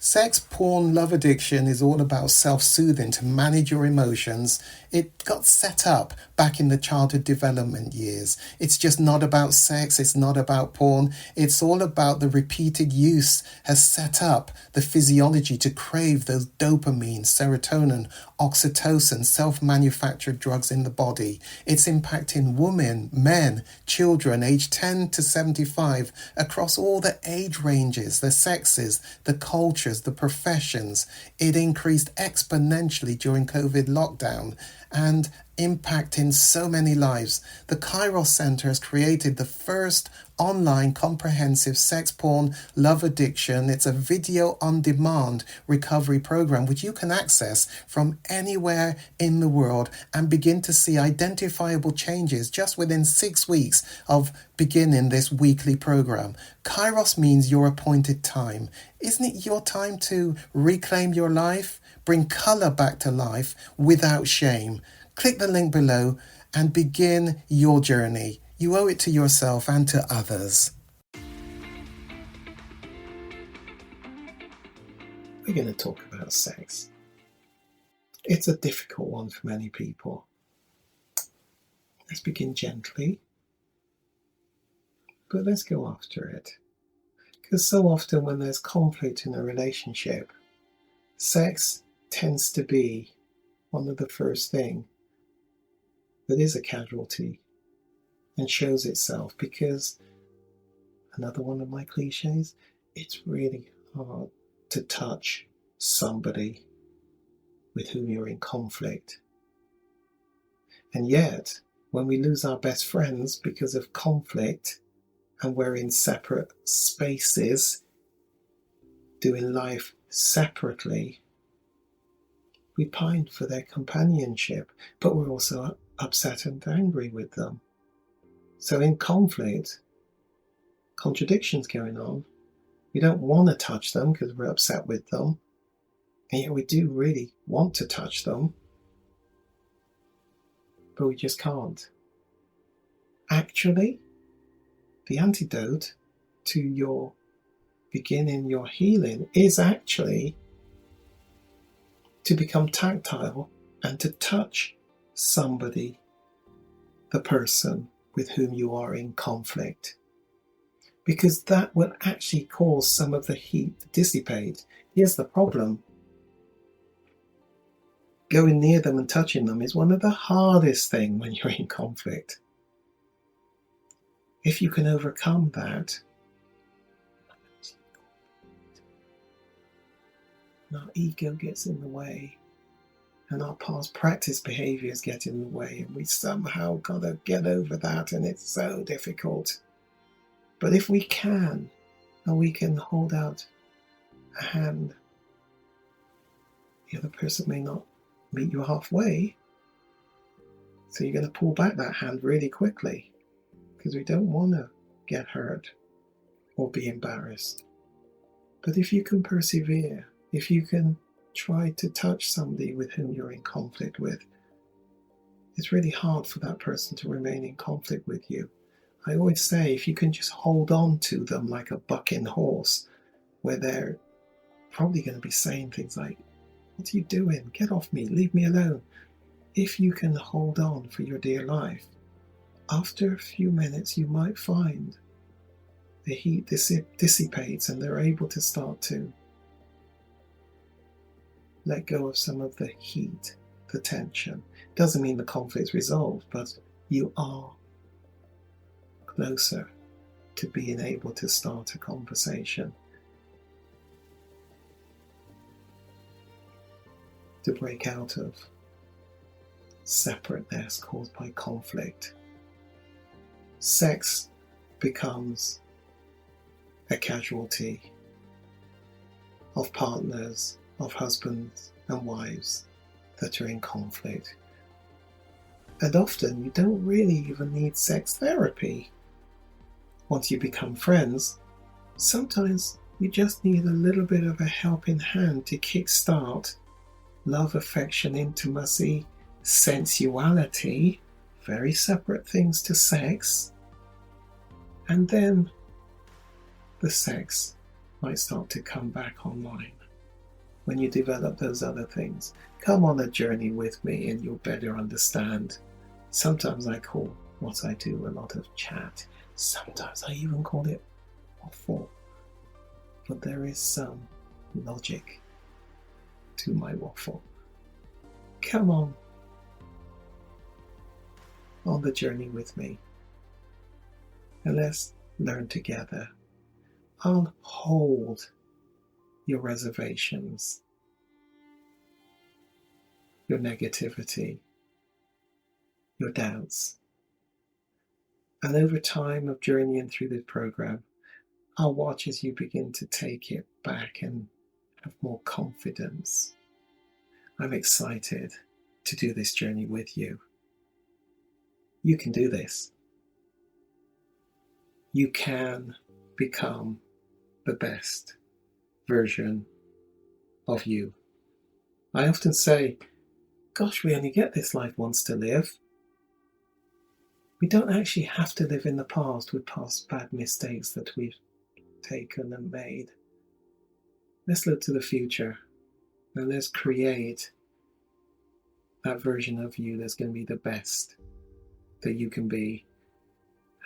Sex, porn, love addiction is all about self-soothing to manage your emotions. It got set up back in the childhood development years. It's just not about sex. It's not about porn. It's all about the repeated use has set up the physiology to crave those dopamine, serotonin, oxytocin, self-manufactured drugs in the body. It's impacting women, men, children aged 10 to 75 across all the age ranges, the sexes, the cultures, the professions. It increased exponentially during COVID lockdown and impacting so many lives. The Kairos Center has created the first online comprehensive sex, porn, love addiction. It's a video on demand recovery program which you can access from anywhere in the world and begin to see identifiable changes just within 6 weeks of beginning this weekly program. Kairos means your appointed time. Isn't it your time to reclaim your life? Bring color back to life without shame. Click the link below and begin your journey. You owe it to yourself and to others. We're going to talk about sex. It's a difficult one for many people. Let's begin gently, but let's go after it. Because so often when there's conflict in a relationship, sex tends to be one of the first things that is a casualty and shows itself, because another one of my cliches, it's really hard to touch somebody with whom you're in conflict. And yet, when we lose our best friends because of conflict and we're in separate spaces, doing life separately, we pine for their companionship, but we're also upset and angry with them. So in conflict, contradictions going on. We don't want to touch them because we're upset with them, and yet we do really want to touch them, but we just can't. Actually, the antidote to your beginning your healing is actually to become tactile and to touch somebody, the person with whom you are in conflict, because that will actually cause some of the heat to dissipate. Here's the problem. Going near them and touching them is one of the hardest things when you're in conflict. If you can overcome that, our ego gets in the way, and our past practice behaviors get in the way, and we somehow gotta get over that, and it's so difficult. But if we can, and we can hold out a hand, the other person may not meet you halfway, so you're going to pull back that hand really quickly, because we don't want to get hurt or be embarrassed. But if you can persevere, if you can try to touch somebody with whom you're in conflict with, it's really hard for that person to remain in conflict with you. I always say, if you can just hold on to them like a bucking horse, where they're probably going to be saying things like, "What are you doing? Get off me, leave me alone." If you can hold on for your dear life, after a few minutes you might find the heat dissipates and they're able to start to let go of some of the heat, the tension. Doesn't mean the conflict's resolved, but you are closer to being able to start a conversation, to break out of separateness caused by conflict. Sex becomes a casualty of partners, of husbands and wives that are in conflict. And often you don't really even need sex therapy. Once you become friends, sometimes you just need a little bit of a helping hand to kickstart love, affection, intimacy, sensuality, very separate things to sex, and then the sex might start to come back online. when you develop those other things. Come on a journey with me and you'll better understand. Sometimes I call what I do a lot of chat. Sometimes I even call it waffle. But there is some logic to my waffle. Come on the journey with me. And let's learn together. I'll hold your reservations, your negativity, your doubts. And over time of journeying through this program, I'll watch as you begin to take it back and have more confidence. I'm excited to do this journey with you. You can do this. You can become the best version of you. I often say, gosh, we only get this life once to live. We don't actually have to live in the past with past bad mistakes that we've taken and made. Let's look to the future and let's create that version of you that's going to be the best that you can be.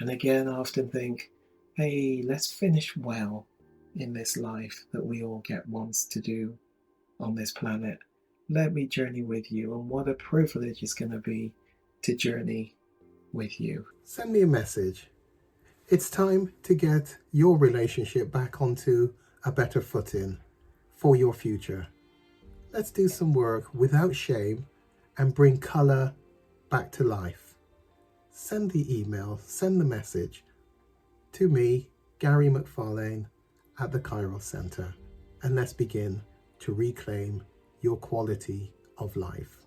And again, I often think, hey, let's finish well in this life that we all get once to do on this planet. Let me journey with you, and what a privilege it's going to be to journey with you. Send me a message. It's time to get your relationship back onto a better footing for your future. Let's do some work without shame and bring colour back to life. Send the email, send the message to me, Gary McFarlane, at the Kairos Centre, and let's begin to reclaim your quality of life.